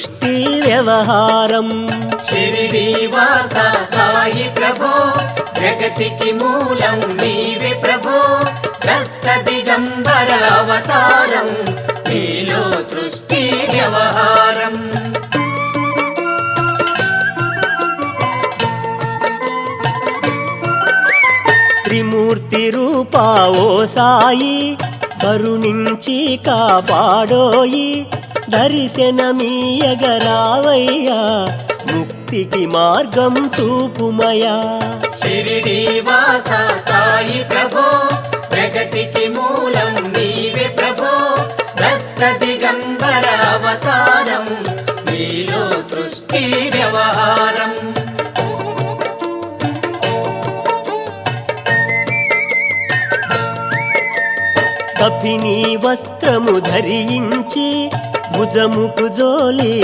సృష్టి వ్యవహారం. షిరిడీవాస సాయి ప్రభో జగతికి మూలం నీవే ప్రభో, దత్త దిగంబర అవతారం నీలో సృష్టి వ్యవహారం. త్రిమూర్తి రూపా ఓ సాయి కరుణించి కాపాడోయి, దర్శనమీయగరావయ్యా ముక్తికి మార్గం చూపుమయా. షిరిడీవాస సాయి ప్రభో జగతికి మూలం నీవే ప్రభో, దత్త దిగంబర అవతారం నీలో సృష్టి వ్యవహారం. కఫినీ వస్త్రము ధరించి భుజముకు జోలి